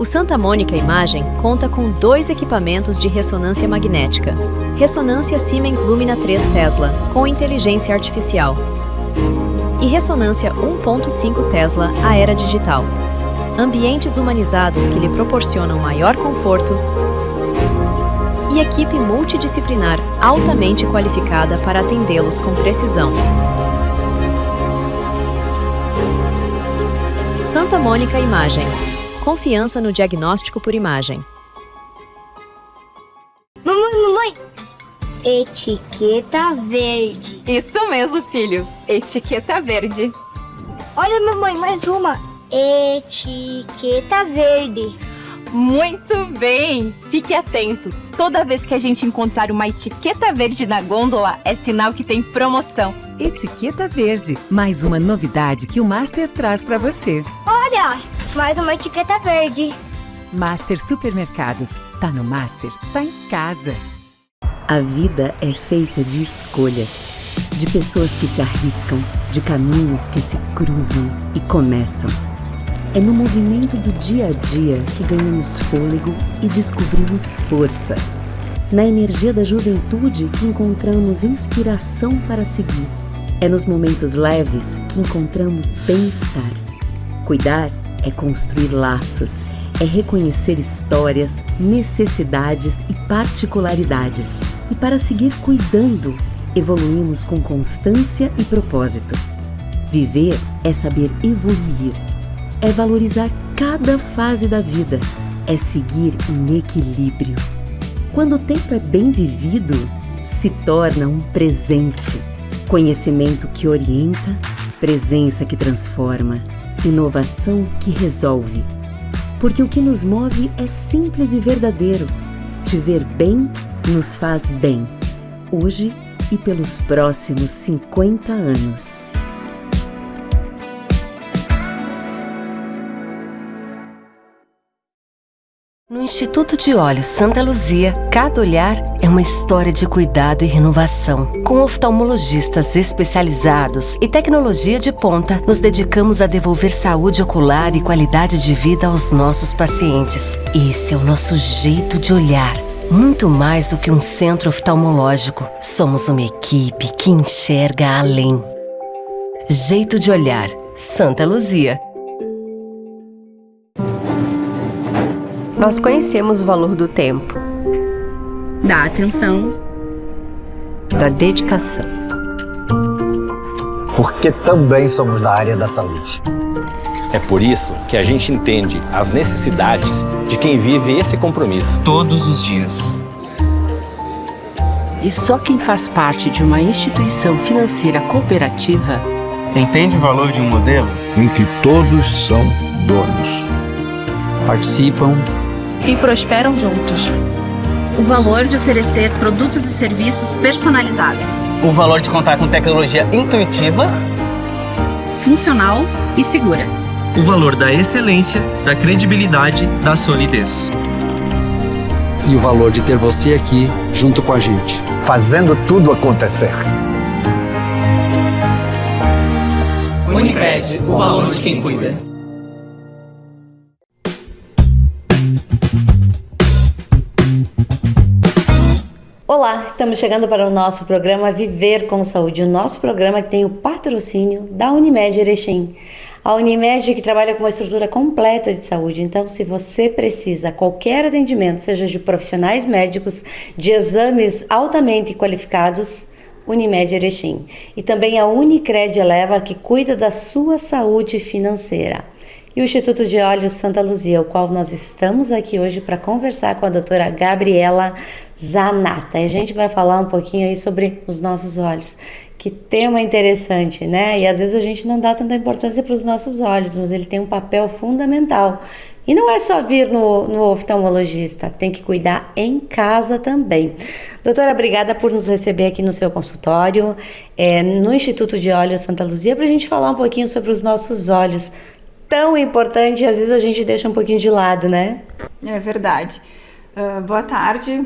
O Santa Mônica Imagem conta com 2 equipamentos de ressonância magnética. Ressonância Siemens Lumina 3 Tesla, com inteligência artificial. E ressonância 1.5 Tesla Aera Digital. Ambientes humanizados que lhe proporcionam maior conforto e equipe multidisciplinar altamente qualificada para atendê-los com precisão. Santa Mônica Imagem. Confiança no diagnóstico por imagem. Mamãe! Etiqueta verde. Isso mesmo, filho. Etiqueta verde. Olha, mamãe, mais uma. Etiqueta verde. Muito bem! Fique atento. Toda vez que a gente encontrar uma etiqueta verde na gôndola, é sinal que tem promoção. Etiqueta verde. Mais uma novidade que o Master traz para você. Olha, mais uma etiqueta verde. Master Supermercados. Tá no Master, tá em casa. A vida é feita de escolhas, de pessoas que se arriscam, de caminhos que se cruzam e começam. É no movimento do dia a dia que ganhamos fôlego e descobrimos força. Na energia da juventude que encontramos inspiração para seguir. É nos momentos leves que encontramos bem-estar. Cuidar é construir laços, é reconhecer histórias, necessidades e particularidades. E para seguir cuidando, evoluímos com constância e propósito. Viver é saber evoluir. É valorizar cada fase da vida, é seguir em equilíbrio. Quando o tempo é bem vivido, se torna um presente. Conhecimento que orienta, presença que transforma, inovação que resolve. Porque o que nos move é simples e verdadeiro. Te ver bem nos faz bem, hoje e pelos próximos 50 anos. No Instituto de Olhos Santa Luzia, cada olhar é uma história de cuidado e renovação. Com oftalmologistas especializados e tecnologia de ponta, nos dedicamos a devolver saúde ocular e qualidade de vida aos nossos pacientes. Esse é o nosso jeito de olhar. Muito mais do que um centro oftalmológico, somos uma equipe que enxerga além. Jeito de olhar, Santa Luzia. Nós conhecemos o valor do tempo, da atenção, da dedicação. Porque também somos da área da saúde. É por isso que a gente entende as necessidades de quem vive esse compromisso todos os dias. E só quem faz parte de uma instituição financeira cooperativa entende o valor de um modelo em que todos são donos, participam e prosperam juntos. O valor de oferecer produtos e serviços personalizados. O valor de contar com tecnologia intuitiva, funcional e segura. O valor da excelência, da credibilidade, da solidez. E o valor de ter você aqui junto com a gente, fazendo tudo acontecer. Unicred, o valor de quem cuida. Olá, estamos chegando para o nosso programa Viver com Saúde, o nosso programa que tem o patrocínio da Unimed Erechim. A Unimed que trabalha com uma estrutura completa de saúde, então se você precisa qualquer atendimento, seja de profissionais médicos, de exames altamente qualificados, Unimed Erechim. E também a Unicred Eleva, que cuida da sua saúde financeira. E o Instituto de Olhos Santa Luzia, o qual nós estamos aqui hoje para conversar com a doutora Gabriela Zanata. E a gente vai falar um pouquinho aí sobre os nossos olhos. Que tema interessante, né? E às vezes a gente não dá tanta importância para os nossos olhos, mas ele tem um papel fundamental. E não é só vir no oftalmologista, tem que cuidar em casa também. Doutora, obrigada por nos receber aqui no seu consultório, no Instituto de Olhos Santa Luzia, para a gente falar um pouquinho sobre os nossos olhos. Tão importante e às vezes a gente deixa um pouquinho de lado, né? É verdade. Boa tarde,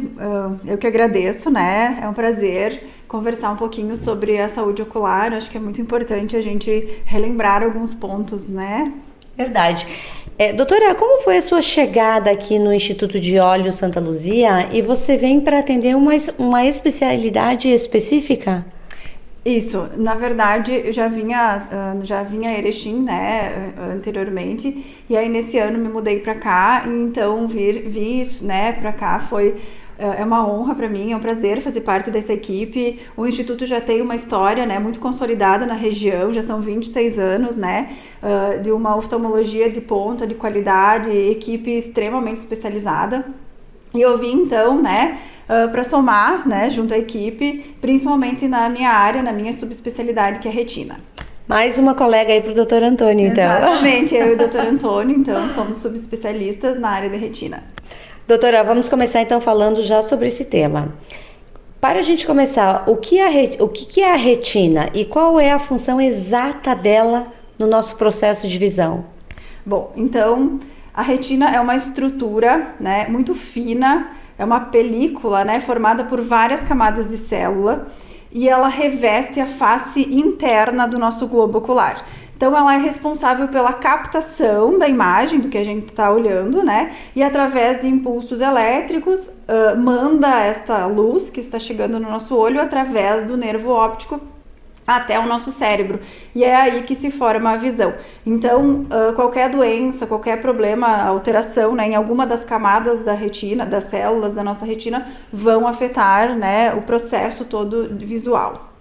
eu que agradeço, né? É um prazer conversar um pouquinho sobre a saúde ocular. Acho que é muito importante a gente relembrar alguns pontos, né? Verdade. Doutora, como foi a sua chegada aqui no Instituto de Olhos Santa Luzia e você vem para atender uma especialidade específica? Isso, na verdade eu já vinha a Erechim, né, anteriormente, e aí nesse ano me mudei para cá, e então vir né, para cá é uma honra para mim, é um prazer fazer parte dessa equipe. O Instituto já tem uma história, né, muito consolidada na região, já são 26 anos, né, de uma oftalmologia de ponta, de qualidade, equipe extremamente especializada. E eu vim então, né, para somar, né, junto à equipe, principalmente na minha área, na minha subespecialidade, que é retina. Mais uma colega aí para o Dr. Antônio, então. Exatamente, eu e o Dr. Antônio, então, somos subespecialistas na área de retina. Doutora, vamos começar então falando já sobre esse tema. Para a gente começar, o que é a retina e qual é a função exata dela no nosso processo de visão? Bom, então, a retina é uma estrutura, né, muito fina, é uma película, né, formada por várias camadas de célula, e ela reveste a face interna do nosso globo ocular. Então, ela é responsável pela captação da imagem do que a gente está olhando, né? E através de impulsos elétricos, manda esta luz que está chegando no nosso olho através do nervo óptico até o nosso cérebro. E é aí que se forma a visão. Então, qualquer doença, qualquer problema, alteração, né, em alguma das camadas da retina, das células da nossa retina, vão afetar, né, o processo todo visual.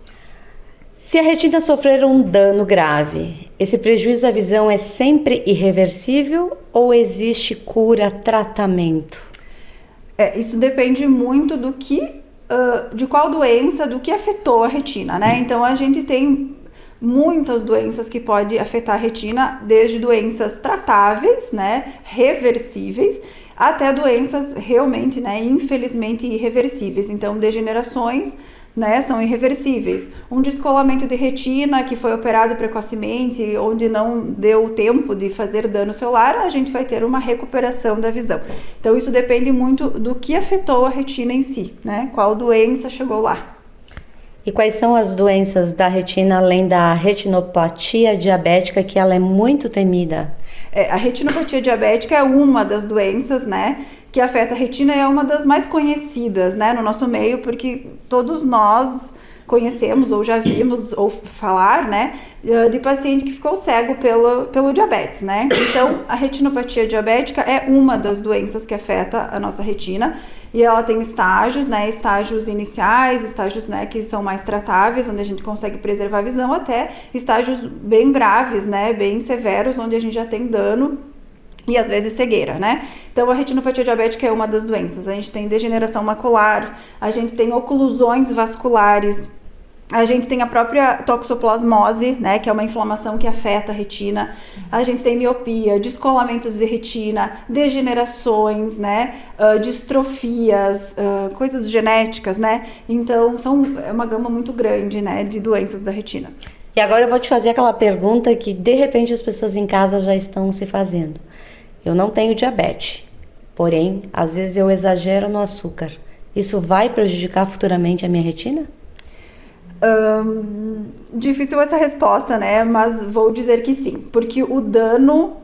Se a retina sofrer um dano grave, esse prejuízo à visão é sempre irreversível ou existe cura, tratamento? Isso depende muito de qual doença, do que afetou a retina, né? Então a gente tem muitas doenças que podem afetar a retina, desde doenças tratáveis, né, reversíveis, até doenças realmente, né, infelizmente irreversíveis. Então degenerações, né, são irreversíveis. Um descolamento de retina que foi operado precocemente, onde não deu tempo de fazer dano celular, a gente vai ter uma recuperação da visão. Então isso depende muito do que afetou a retina em si, né? Qual doença chegou lá. E quais são as doenças da retina, além da retinopatia diabética, que ela é muito temida? A retinopatia diabética é uma das doenças, né, que afeta a retina, é uma das mais conhecidas, né, no nosso meio, porque todos nós conhecemos ou já vimos ou falar, né, de paciente que ficou cego pelo diabetes, né. Então, a retinopatia diabética é uma das doenças que afeta a nossa retina, e ela tem estágios, né, estágios iniciais, estágios, né, que são mais tratáveis, onde a gente consegue preservar a visão, até estágios bem graves, né, bem severos, onde a gente já tem dano e às vezes cegueira, né? Então a retinopatia diabética é uma das doenças. A gente tem degeneração macular, a gente tem oclusões vasculares, a gente tem a própria toxoplasmose, né, que é uma inflamação que afeta a retina. A gente tem miopia, descolamentos de retina, degenerações, né, distrofias, coisas genéticas, né? Então é uma gama muito grande, né, de doenças da retina. E agora eu vou te fazer aquela pergunta que de repente as pessoas em casa já estão se fazendo. Eu não tenho diabetes, porém, às vezes eu exagero no açúcar. Isso vai prejudicar futuramente a minha retina? Difícil essa resposta, né? Mas vou dizer que sim, porque o dano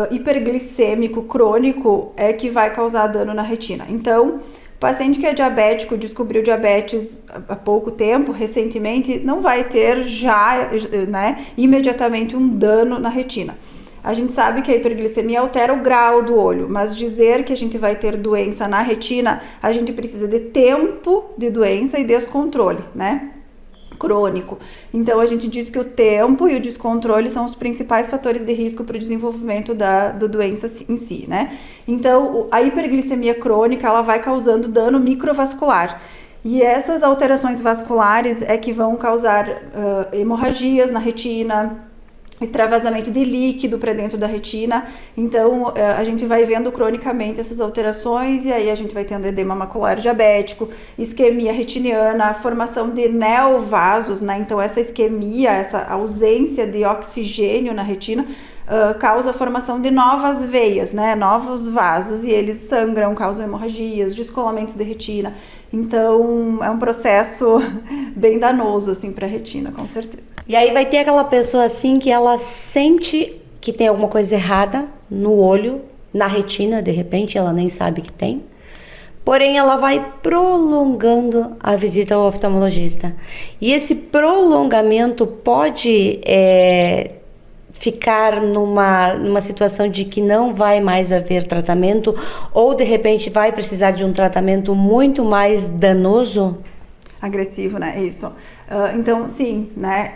hiperglicêmico crônico é que vai causar dano na retina. Então, o paciente que é diabético, descobriu diabetes há pouco tempo, recentemente, não vai ter já, né, imediatamente um dano na retina. A gente sabe que a hiperglicemia altera o grau do olho, mas dizer que a gente vai ter doença na retina, a gente precisa de tempo de doença e descontrole, né? Crônico. Então a gente diz que o tempo e o descontrole são os principais fatores de risco para o desenvolvimento da doença em si, né? Então a hiperglicemia crônica, ela vai causando dano microvascular. E essas alterações vasculares é que vão causar hemorragias na retina, extravasamento de líquido para dentro da retina. Então a gente vai vendo cronicamente essas alterações, e aí a gente vai tendo edema macular diabético, isquemia retiniana, formação de neovasos, né? Então essa isquemia, essa ausência de oxigênio na retina causa a formação de novas veias, né? Novos vasos, e eles sangram, causam hemorragias, descolamentos de retina. Então é um processo bem danoso assim para a retina, com certeza. E aí vai ter aquela pessoa assim que ela sente que tem alguma coisa errada no olho, na retina, de repente, ela nem sabe que tem. Porém, ela vai prolongando a visita ao oftalmologista. E esse prolongamento pode ficar numa situação de que não vai mais haver tratamento, ou de repente vai precisar de um tratamento muito mais danoso? Agressivo, né? Isso. Então, sim, né?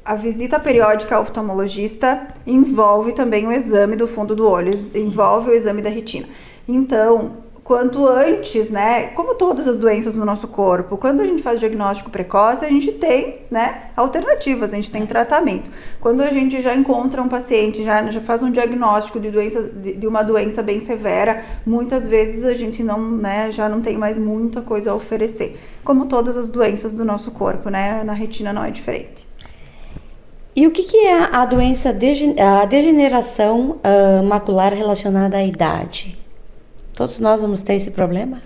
A visita periódica ao oftalmologista envolve também o exame do fundo do olho, envolve o exame da retina. Então, quanto antes, né, como todas as doenças no nosso corpo, quando a gente faz diagnóstico precoce, a gente tem, né, alternativas, a gente tem tratamento. Quando a gente já encontra um paciente, já faz um diagnóstico de uma doença bem severa, muitas vezes a gente não, né, já não tem mais muita coisa a oferecer. Como todas as doenças do nosso corpo, né, na retina não é diferente. E o que é a doença, a degeneração macular relacionada à idade? Todos nós vamos ter esse problema?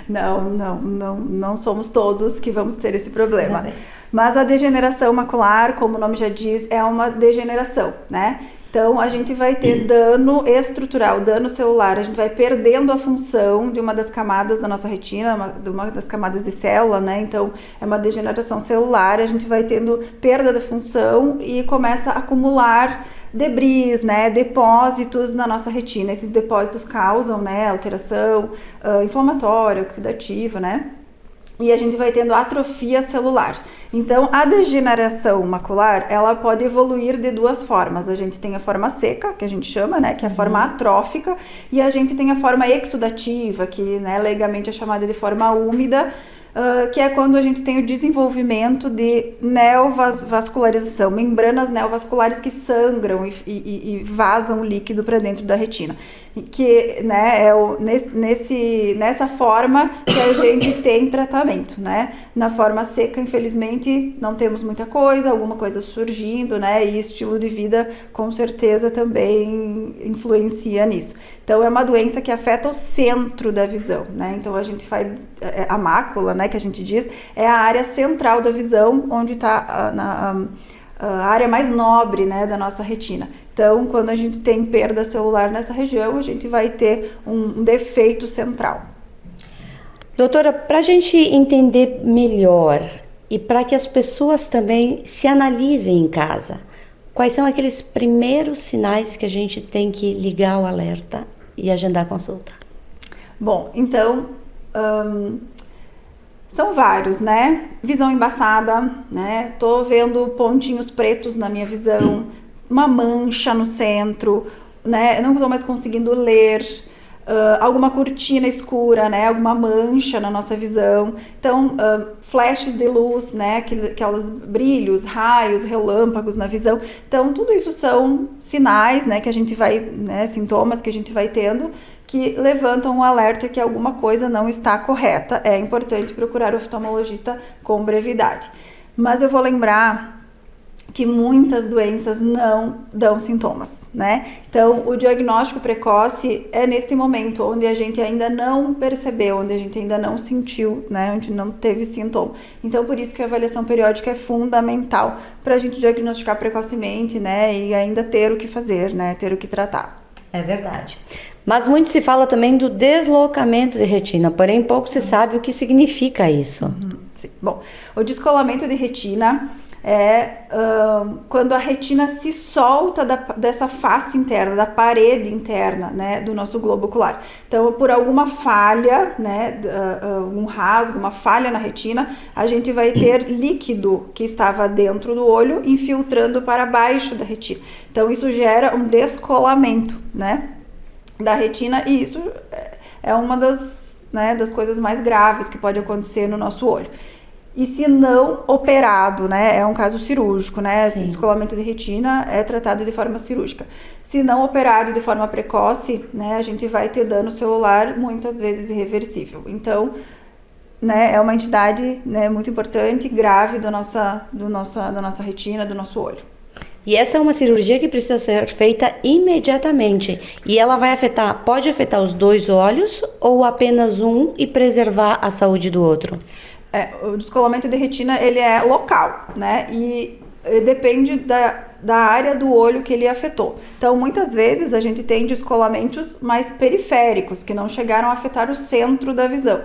Não somos todos que vamos ter esse problema. Mas a degeneração macular, como o nome já diz, é uma degeneração, né? Então, a gente vai ter dano estrutural, dano celular, a gente vai perdendo a função de uma das camadas da nossa retina, de uma das camadas de célula, né? Então, é uma degeneração celular, a gente vai tendo perda da função e começa a acumular debris, né, depósitos na nossa retina. Esses depósitos causam, né, alteração inflamatória, oxidativa, né? E a gente vai tendo atrofia celular. Então, a degeneração macular, ela pode evoluir de duas formas. A gente tem a forma seca, que a gente chama, né, que é a forma atrófica, e a gente tem a forma exudativa, que, né, legalmente é chamada de forma úmida, que é quando a gente tem o desenvolvimento de neovascularização, membranas neovasculares que sangram e vazam líquido para dentro da retina. Que, né, nessa forma que a gente tem tratamento, né? Na forma seca, infelizmente, não temos muita coisa, alguma coisa surgindo, né? E estilo de vida, com certeza, também influencia nisso. Então, é uma doença que afeta o centro da visão, né? Então, a gente faz a mácula, né, que a gente diz, é a área central da visão, onde está a área mais nobre, né, da nossa retina. Então, quando a gente tem perda celular nessa região, a gente vai ter um defeito central. Doutora, para a gente entender melhor e para que as pessoas também se analisem em casa, quais são aqueles primeiros sinais que a gente tem que ligar o alerta e agendar a consulta? Bom, então, são vários, né? Visão embaçada, né? Tô vendo pontinhos pretos na minha visão, uma mancha no centro, né? Eu não estou mais conseguindo ler, alguma cortina escura, né? Alguma mancha na nossa visão. Então, flashes de luz, né? Aqueles brilhos, raios, relâmpagos na visão. Então, tudo isso são sinais, né? Que a gente vai, né? Sintomas que a gente vai tendo, que levantam um alerta que alguma coisa não está correta. É importante procurar o oftalmologista com brevidade. Mas eu vou lembrar que muitas doenças não dão sintomas, né? Então, o diagnóstico precoce é nesse momento onde a gente ainda não percebeu, onde a gente ainda não sentiu, né? Onde não teve sintoma. Então, por isso que a avaliação periódica é fundamental para a gente diagnosticar precocemente, né? E ainda ter o que fazer, né? Ter o que tratar. É verdade. Mas muito se fala também do deslocamento de retina, porém pouco se sabe o que significa isso. Sim. Bom, o descolamento de retina é quando a retina se solta dessa face interna, da parede interna, né, do nosso globo ocular. Então, por alguma falha, né, um rasgo, uma falha na retina, a gente vai ter líquido que estava dentro do olho infiltrando para baixo da retina. Então, isso gera um descolamento, né, da retina, e isso é uma das coisas mais graves que pode acontecer no nosso olho. E se não operado, né, é um caso cirúrgico, né, esse descolamento de retina é tratado de forma cirúrgica. Se não operado de forma precoce, né, a gente vai ter dano celular muitas vezes irreversível. Então, né, é uma entidade, né, muito importante, grave da nossa retina, do nosso olho. E essa é uma cirurgia que precisa ser feita imediatamente. E ela vai pode afetar os dois olhos ou apenas um e preservar a saúde do outro? O descolamento de retina, ele é local, né? E depende da área do olho que ele afetou. Então, muitas vezes a gente tem descolamentos mais periféricos, que não chegaram a afetar o centro da visão.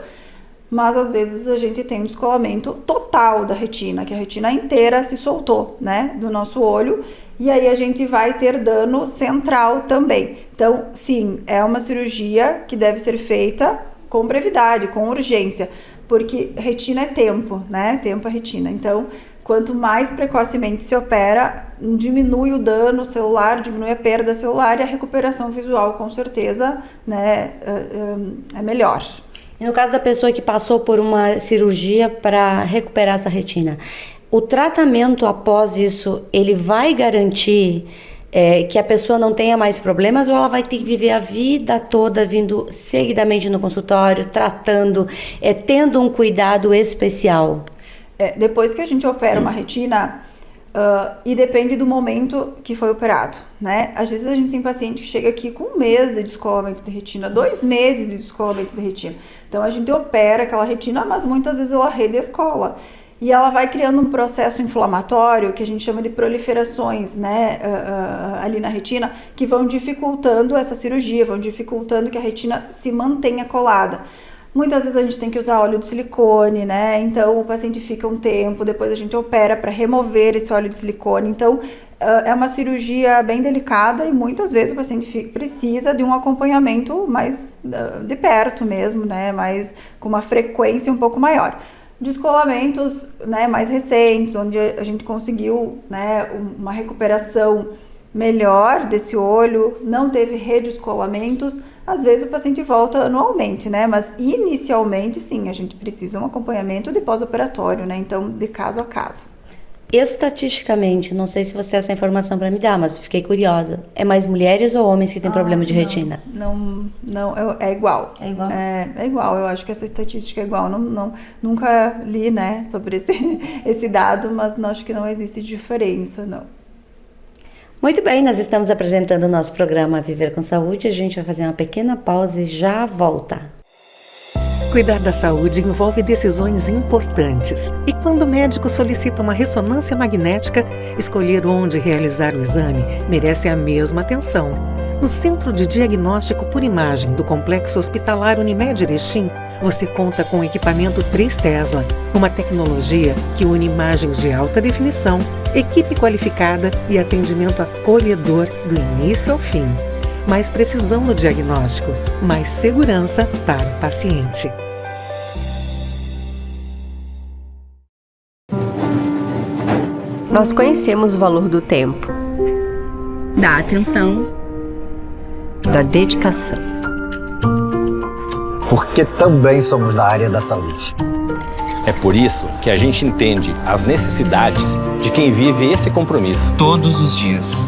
Mas às vezes a gente tem um descolamento total da retina, que a retina inteira se soltou, né, do nosso olho, e aí a gente vai ter dano central também. Então, sim, é uma cirurgia que deve ser feita com brevidade, com urgência, porque retina é tempo, né? Tempo é retina. Então, quanto mais precocemente se opera, diminui o dano celular, diminui a perda celular e a recuperação visual, com certeza, né, é melhor. E no caso da pessoa que passou por uma cirurgia para recuperar essa retina, o tratamento após isso, ele vai garantir que a pessoa não tenha mais problemas, ou ela vai ter que viver a vida toda vindo seguidamente no consultório, tratando, tendo um cuidado especial? Depois que a gente opera uma retina, e depende do momento que foi operado, né? Às vezes a gente tem paciente que chega aqui com 1 mês de descolamento de retina, 2 meses de descolamento de retina. Então a gente opera aquela retina, mas muitas vezes ela redescola. E ela vai criando um processo inflamatório, que a gente chama de proliferações, né, ali na retina, que vão dificultando essa cirurgia, vão dificultando que a retina se mantenha colada. Muitas vezes a gente tem que usar óleo de silicone, né, então o paciente fica um tempo, depois a gente opera para remover esse óleo de silicone. Então é uma cirurgia bem delicada e muitas vezes o paciente precisa de um acompanhamento mais de perto mesmo, né, mais, com uma frequência um pouco maior. Descolamentos, né, mais recentes, onde a gente conseguiu, né, uma recuperação melhor desse olho, não teve redescolamentos, às vezes o paciente volta anualmente, né, mas inicialmente sim, a gente precisa de um acompanhamento de pós-operatório, né, então de caso a caso. Estatisticamente, não sei se você tem essa informação para me dar, mas fiquei curiosa. É mais mulheres ou homens que têm problema de retina? Não, é igual. É igual? É igual, eu acho que essa estatística é igual. Nunca li, né, sobre esse dado, mas acho que não existe diferença, não. Muito bem, nós estamos apresentando o nosso programa Viver com Saúde. A gente vai fazer uma pequena pausa e já volta. Cuidar da saúde envolve decisões importantes. E quando o médico solicita uma ressonância magnética, escolher onde realizar o exame merece a mesma atenção. No Centro de Diagnóstico por Imagem do Complexo Hospitalar Unimed Erechim, você conta com o equipamento 3 Tesla, uma tecnologia que une imagens de alta definição, equipe qualificada e atendimento acolhedor do início ao fim. Mais precisão no diagnóstico, mais segurança para o paciente. Nós conhecemos o valor do tempo, da atenção, da dedicação. Porque também somos da área da saúde. É por isso que a gente entende as necessidades de quem vive esse compromisso todos os dias.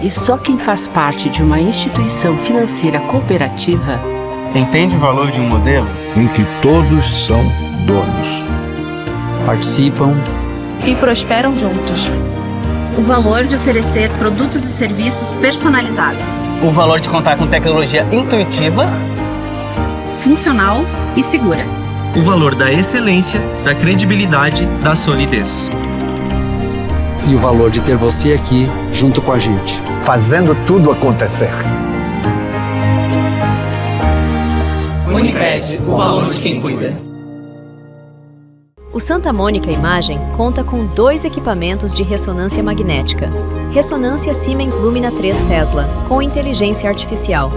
E só quem faz parte de uma instituição financeira cooperativa entende o valor de um modelo em que todos são donos. Participam e prosperam juntos. O valor de oferecer produtos e serviços personalizados. O valor de contar com tecnologia intuitiva, funcional e segura. O valor da excelência, da credibilidade, da solidez. E o valor de ter você aqui junto com a gente. Fazendo tudo acontecer. Unimed, o valor de quem cuida. O Santa Mônica Imagem conta com 2 equipamentos de ressonância magnética. Ressonância Siemens Lumina 3 Tesla, com inteligência artificial.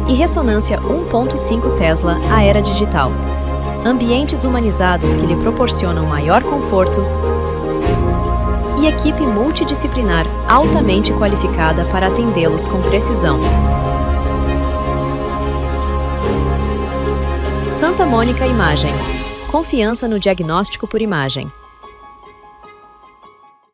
E ressonância 1.5 Tesla Aera Digital. Ambientes humanizados que lhe proporcionam maior conforto e equipe multidisciplinar altamente qualificada para atendê-los com precisão. Santa Mônica Imagem. Confiança no diagnóstico por imagem.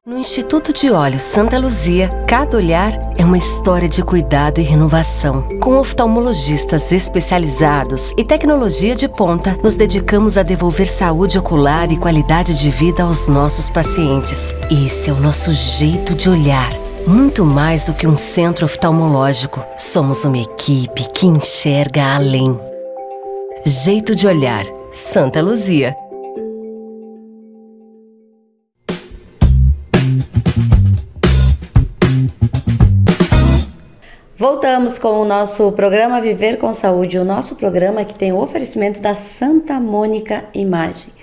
No Instituto de Olhos Santa Luzia, cada olhar é uma história de cuidado e renovação. Com oftalmologistas especializados e tecnologia de ponta, nos dedicamos a devolver saúde ocular e qualidade de vida aos nossos pacientes. Esse é o nosso jeito de olhar. Muito mais do que um centro oftalmológico, somos uma equipe que enxerga além. Jeito de olhar, Santa Luzia. Voltamos com o nosso programa Viver com Saúde, o nosso programa que tem o oferecimento da Santa Mônica Imagem.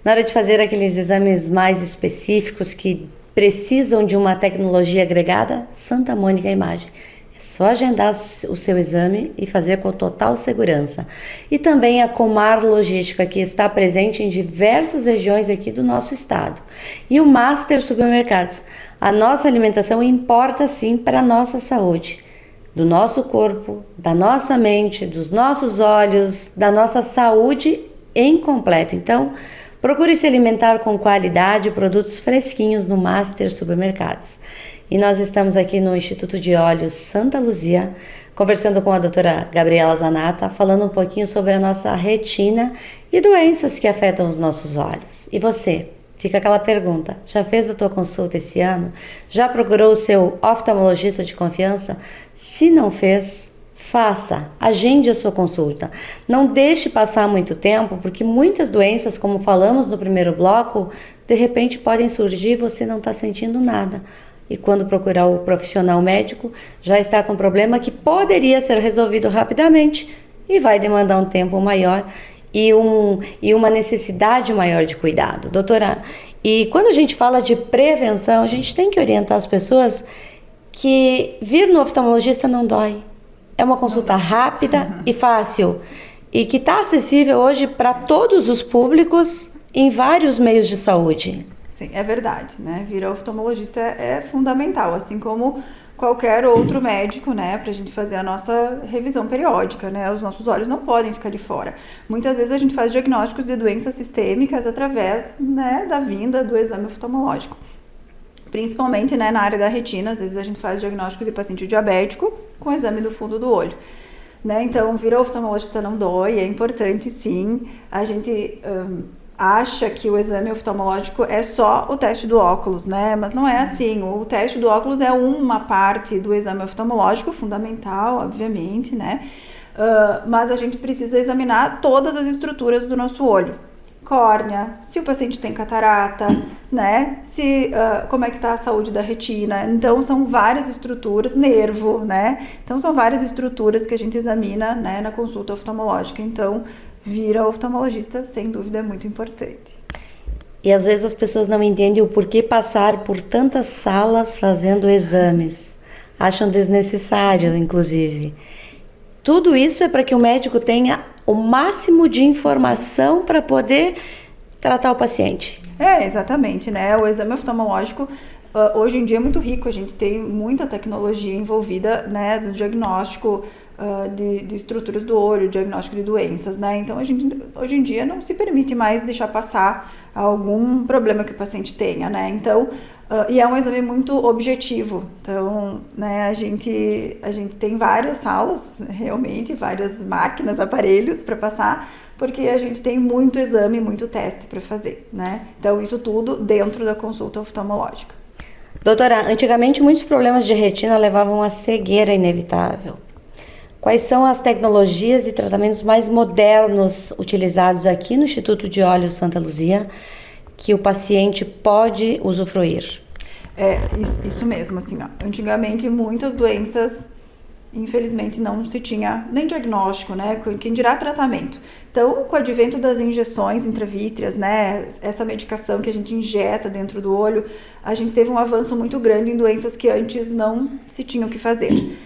Na hora de fazer aqueles exames mais específicos que precisam de uma tecnologia agregada, Santa Mônica Imagem. É só agendar o seu exame e fazer com total segurança. E também a Comar Logística, que está presente em diversas regiões aqui do nosso estado. E o Master Supermercados. A nossa alimentação importa sim para a nossa saúde. Do nosso corpo, da nossa mente, dos nossos olhos, da nossa saúde em completo. Então, procure se alimentar com qualidade, produtos fresquinhos no Master Supermercados. E nós estamos aqui no Instituto de Olhos Santa Luzia, conversando com a doutora Gabriela Zanata, falando um pouquinho sobre a nossa retina e doenças que afetam os nossos olhos. E você? Fica aquela pergunta, já fez a tua consulta esse ano? Já procurou o seu oftalmologista de confiança? Se não fez, faça, agende a sua consulta. Não deixe passar muito tempo, porque muitas doenças, como falamos no primeiro bloco, de repente podem surgir e você não está sentindo nada. E quando procurar o profissional médico, já está com um problema que poderia ser resolvido rapidamente e vai demandar um tempo maior e uma necessidade maior de cuidado. Doutora, e quando a gente fala de prevenção, a gente tem que orientar as pessoas que vir no oftalmologista não dói. É uma consulta rápida e fácil e que está acessível hoje para todos os públicos em vários meios de saúde. Sim, é verdade, né? Vir ao oftalmologista é fundamental, assim como qualquer outro médico, né, pra gente fazer a nossa revisão periódica, né? Os nossos olhos não podem ficar de fora. Muitas vezes a gente faz diagnósticos de doenças sistêmicas através, né, da vinda do exame oftalmológico. Principalmente, né, na área da retina, às vezes a gente faz diagnóstico de paciente diabético com exame do fundo do olho. Né? Então, vir ao oftalmologista não dói, é importante sim. A gente acha que o exame oftalmológico é só o teste do óculos, né? Mas não é assim. O teste do óculos é uma parte do exame oftalmológico, fundamental, obviamente, né? Mas a gente precisa examinar todas as estruturas do nosso olho. Córnea, se o paciente tem catarata, né? Como é que está a saúde da retina. Então, são várias estruturas, nervo, né? Então, são várias estruturas que a gente examina, né, na consulta oftalmológica. Então, vir ao oftalmologista, sem dúvida, é muito importante. E às vezes as pessoas não entendem o porquê passar por tantas salas fazendo exames. Acham desnecessário, inclusive. Tudo isso é para que o médico tenha o máximo de informação para poder tratar o paciente. Exatamente, né? O exame oftalmológico hoje em dia é muito rico, a gente tem muita tecnologia envolvida, né, do diagnóstico de estruturas do olho, diagnóstico de doenças, né? Então, hoje em dia não se permite mais deixar passar algum problema que o paciente tenha, né? Então, e é um exame muito objetivo. Então, né, a gente tem várias salas, realmente, várias máquinas, aparelhos para passar, porque a gente tem muito exame, muito teste para fazer, né? Então, isso tudo dentro da consulta oftalmológica. Doutora, antigamente muitos problemas de retina levavam à cegueira inevitável. Quais são as tecnologias e tratamentos mais modernos utilizados aqui no Instituto de Olhos Santa Luzia que o paciente pode usufruir? Isso mesmo, assim, ó. Antigamente muitas doenças, infelizmente, não se tinha nem diagnóstico, né? Quem dirá tratamento. Então, com o advento das injeções intravítreas, né? Essa medicação que a gente injeta dentro do olho, a gente teve um avanço muito grande em doenças que antes não se tinham que fazer.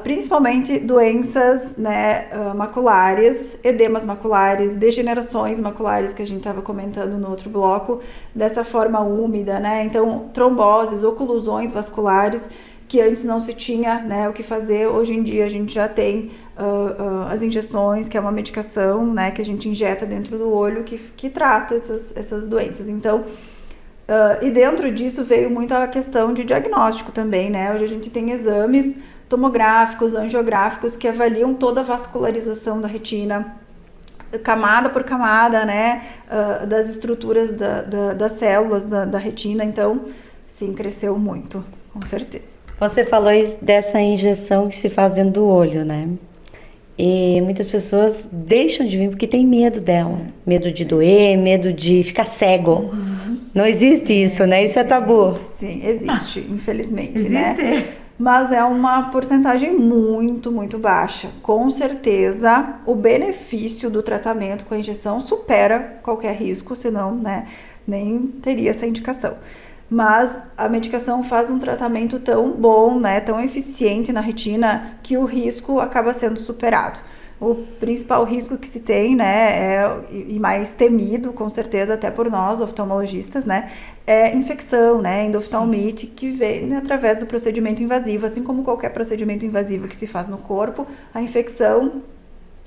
Principalmente doenças, né, maculares, edemas maculares, degenerações maculares que a gente estava comentando no outro bloco, dessa forma úmida, né? Então, tromboses, oclusões vasculares, que antes não se tinha, né, o que fazer. Hoje em dia a gente já tem as injeções, que é uma medicação, né, que a gente injeta dentro do olho que trata essas doenças. Então, e dentro disso veio muito a questão de diagnóstico também, né? Hoje a gente tem exames tomográficos, angiográficos, que avaliam toda a vascularização da retina, camada por camada, né, das estruturas das células da retina. Então, sim, cresceu muito, com certeza. Você falou dessa injeção que se faz dentro do olho, né? E muitas pessoas deixam de vir porque tem medo dela. Medo de doer, medo de ficar cego. Não existe isso, né? Isso é tabu. Sim, existe, infelizmente, existe? Né? mas é uma porcentagem muito, muito baixa. Com certeza, o benefício do tratamento com a injeção supera qualquer risco, senão, né, nem teria essa indicação. Mas a medicação faz um tratamento tão bom, né, tão eficiente na retina, que o risco acaba sendo superado. O principal risco que se tem, né, e mais temido, com certeza, até por nós, oftalmologistas, né, é infecção, né, endoftalmite, que vem através do procedimento invasivo. Assim como qualquer procedimento invasivo que se faz no corpo, a infecção,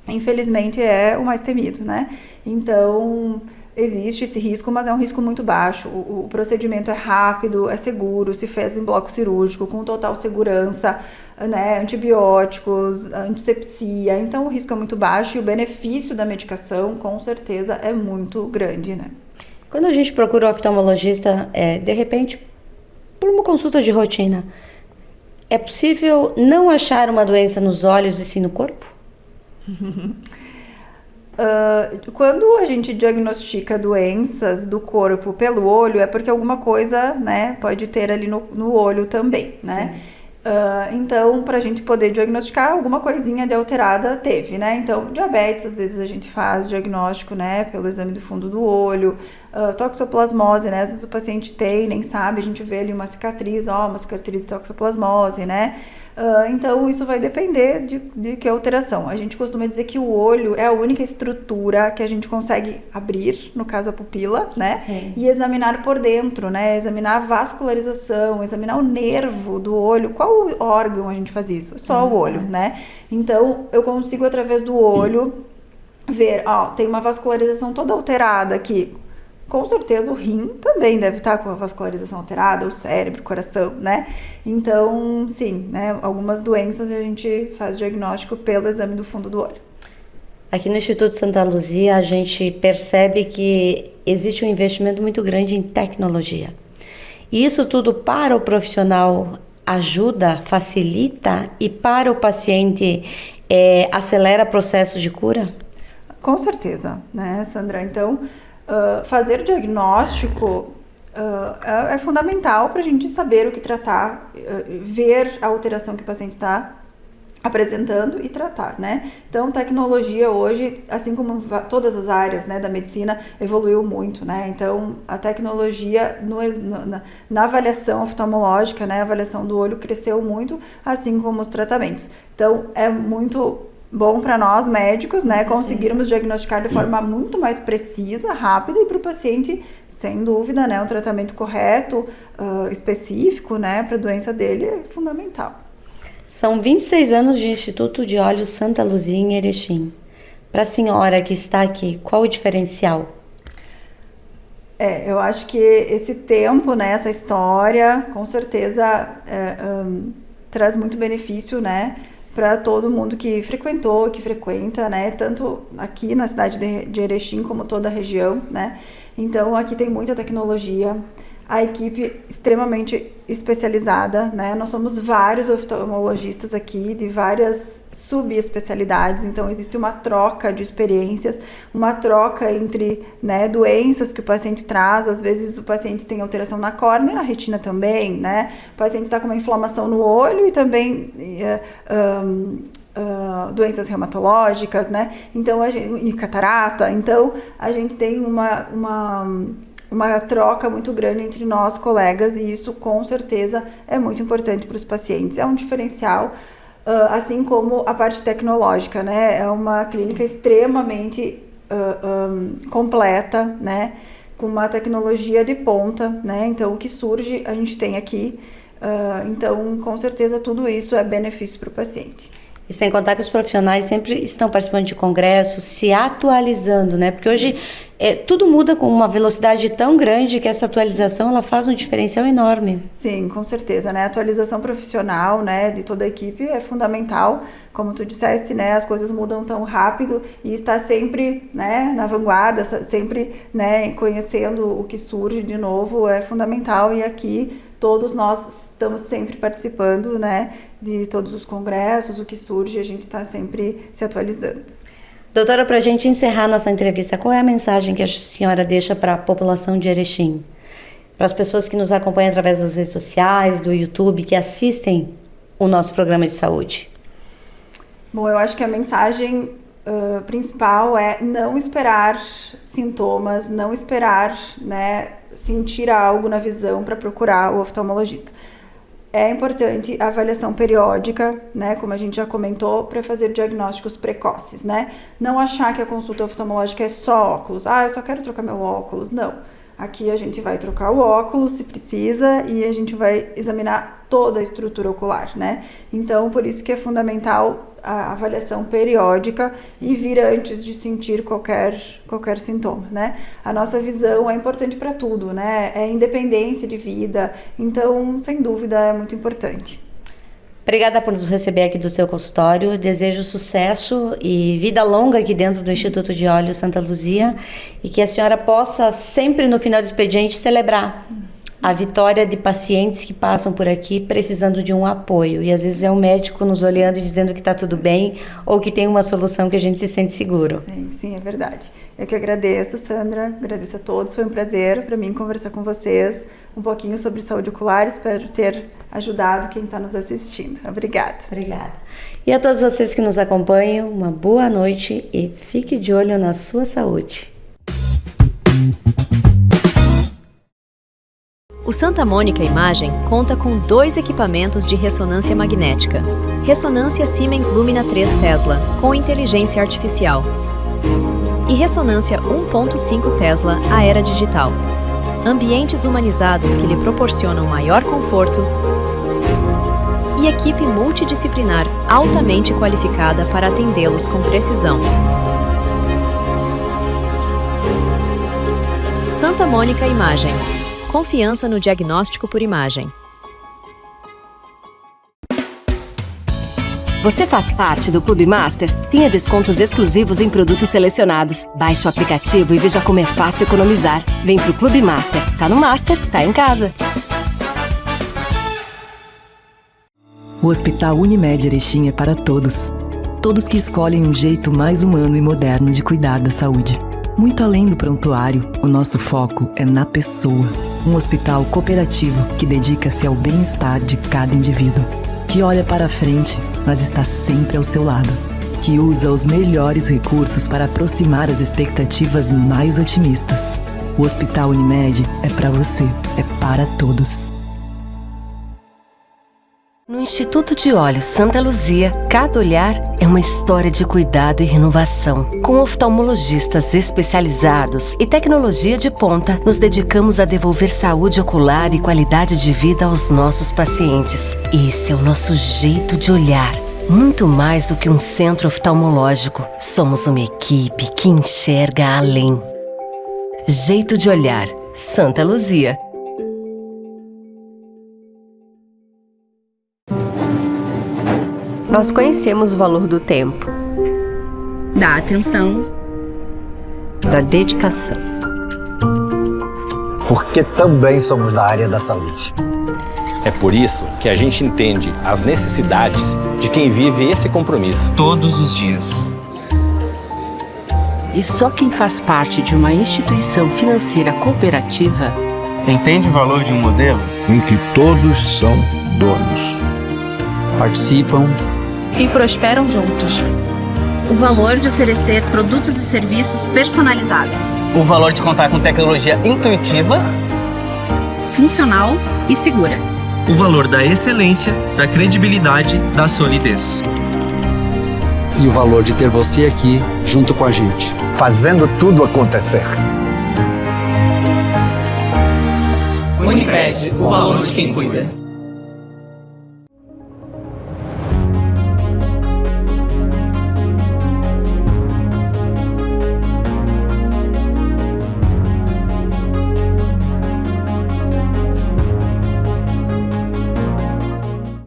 infelizmente, é o mais temido, né. Então, existe esse risco, mas é um risco muito baixo. O procedimento é rápido, é seguro, se fez em bloco cirúrgico, com total segurança, né, antibióticos, antisepsia. Então, o risco é muito baixo e o benefício da medicação, com certeza, é muito grande, né. Quando a gente procura o oftalmologista, de repente, por uma consulta de rotina, é possível não achar uma doença nos olhos e sim no corpo? Quando a gente diagnostica doenças do corpo pelo olho, é porque alguma coisa, né, pode ter ali no olho também, né? Então, para a gente poder diagnosticar, alguma coisinha de alterada teve, né? Então, diabetes, às vezes a gente faz diagnóstico, né, pelo exame do fundo do olho, toxoplasmose, né? Às vezes o paciente tem, nem sabe, a gente vê ali uma cicatriz, uma cicatriz de toxoplasmose, né? Então, isso vai depender de que alteração. A gente costuma dizer que o olho é a única estrutura que a gente consegue abrir, no caso a pupila, né? Sim. E examinar por dentro, né? Examinar a vascularização, examinar o nervo do olho. Qual órgão a gente faz isso? Só o olho, né? Então, eu consigo, através do olho, ver, tem uma vascularização toda alterada aqui. Com certeza o rim também deve estar com a vascularização alterada, o cérebro, o coração, né? Então, sim, né? Algumas doenças a gente faz diagnóstico pelo exame do fundo do olho. Aqui no Instituto Santa Luzia a gente percebe que existe um investimento muito grande em tecnologia. E isso tudo para o profissional ajuda, facilita e para o paciente acelera processos de cura? Com certeza, né, Sandra? Então, fazer diagnóstico é fundamental para a gente saber o que tratar, ver a alteração que o paciente está apresentando e tratar, né? Então, tecnologia hoje, assim como todas as áreas, né, da medicina, evoluiu muito, né? Então, a tecnologia na avaliação oftalmológica, né, a avaliação do olho cresceu muito, assim como os tratamentos. Então, é muito bom para nós médicos, né, conseguirmos diagnosticar de forma muito mais precisa, rápida, e para o paciente, sem dúvida, né, um tratamento correto, específico, né, para a doença dele é fundamental. São 26 anos de Instituto de Olhos Santa Luzia em Erechim. Para a senhora que está aqui, qual o diferencial? Eu acho que esse tempo, né, essa história, com certeza traz muito benefício, né, para todo mundo que frequentou, que frequenta, né, tanto aqui na cidade de Erechim como toda a região, né. Então aqui tem muita tecnologia, a equipe extremamente especializada, né, nós somos vários oftalmologistas aqui de várias subespecialidades, então existe uma troca de experiências, uma troca entre, né, doenças que o paciente traz. Às vezes o paciente tem alteração na córnea, na retina também, né, o paciente está com uma inflamação no olho e também doenças reumatológicas, né, então e catarata. Então a gente tem uma troca muito grande entre nós, colegas, e isso com certeza é muito importante para os pacientes. É um diferencial, assim como a parte tecnológica, né? É uma clínica extremamente completa, né? Com uma tecnologia de ponta, né? Então, o que surge, a gente tem aqui. Então, com certeza, tudo isso é benefício para o paciente. E sem contar que os profissionais sempre estão participando de congressos, se atualizando, né? Porque hoje tudo muda com uma velocidade tão grande que essa atualização ela faz um diferencial enorme. Sim, com certeza, né? A atualização profissional, né, de toda a equipe é fundamental. Como tu disseste, né, as coisas mudam tão rápido e estar sempre, né, na vanguarda, sempre, né, conhecendo o que surge de novo é fundamental. E aqui todos nós estamos sempre participando, né, de todos os congressos, o que surge, a gente está sempre se atualizando. Doutora, para a gente encerrar nossa entrevista, qual é a mensagem que a senhora deixa para a população de Erechim? Para as pessoas que nos acompanham através das redes sociais, do YouTube, que assistem o nosso programa de saúde? Bom, eu acho que a mensagem principal é não esperar sintomas, não esperar, né, sentir algo na visão para procurar o oftalmologista. É importante a avaliação periódica, né, como a gente já comentou, para fazer diagnósticos precoces, né? Não achar que a consulta oftalmológica é só óculos. Eu só quero trocar meu óculos. Não. Aqui a gente vai trocar o óculos, se precisa, e a gente vai examinar toda a estrutura ocular, né? Então, por isso que é fundamental a avaliação periódica e vir antes de sentir qualquer sintoma, né? A nossa visão é importante para tudo, né? É independência de vida, então, sem dúvida, é muito importante. Obrigada por nos receber aqui do seu consultório. Desejo sucesso e vida longa aqui dentro do Instituto de Olhos Santa Luzia e que a senhora possa sempre no final do expediente celebrar a vitória de pacientes que passam por aqui precisando de um apoio. E às vezes é um médico nos olhando e dizendo que está tudo bem ou que tem uma solução que a gente se sente seguro. Sim, é verdade. Eu que agradeço, Sandra, agradeço a todos. Foi um prazer para mim conversar com vocês um pouquinho sobre saúde ocular. Espero ter ajudado quem está nos assistindo. Obrigada. Obrigada. E a todos vocês que nos acompanham, uma boa noite e fique de olho na sua saúde. O Santa Mônica Imagem conta com 2 equipamentos de ressonância magnética. Ressonância Siemens Lumina 3 Tesla, com inteligência artificial. E ressonância 1.5 Tesla Aera Digital. Ambientes humanizados que lhe proporcionam maior conforto e equipe multidisciplinar altamente qualificada para atendê-los com precisão. Santa Mônica Imagem. Confiança no diagnóstico por imagem. Você faz parte do Clube Master? Tenha descontos exclusivos em produtos selecionados. Baixe o aplicativo e veja como é fácil economizar. Vem pro Clube Master. Tá no Master, tá em casa. O Hospital Unimed Erechim é para todos. Todos que escolhem um jeito mais humano e moderno de cuidar da saúde. Muito além do prontuário, o nosso foco é na pessoa. Um hospital cooperativo que dedica-se ao bem-estar de cada indivíduo. Que olha para frente, mas está sempre ao seu lado. Que usa os melhores recursos para aproximar as expectativas mais otimistas. O Hospital Unimed é para você, é para todos. No Instituto de Olhos Santa Luzia, cada olhar é uma história de cuidado e renovação. Com oftalmologistas especializados e tecnologia de ponta, nos dedicamos a devolver saúde ocular e qualidade de vida aos nossos pacientes. Esse é o nosso jeito de olhar. Muito mais do que um centro oftalmológico, somos uma equipe que enxerga além. Jeito de olhar, Santa Luzia. Nós conhecemos o valor do tempo, da atenção, da dedicação. Porque também somos da área da saúde. É por isso que a gente entende as necessidades de quem vive esse compromisso todos os dias. E só quem faz parte de uma instituição financeira cooperativa entende o valor de um modelo em que todos são donos. Participam e prosperam juntos. O valor de oferecer produtos e serviços personalizados. O valor de contar com tecnologia intuitiva, funcional e segura. O valor da excelência, da credibilidade, da solidez. E o valor de ter você aqui junto com a gente. Fazendo tudo acontecer. Unimed, o valor de quem cuida.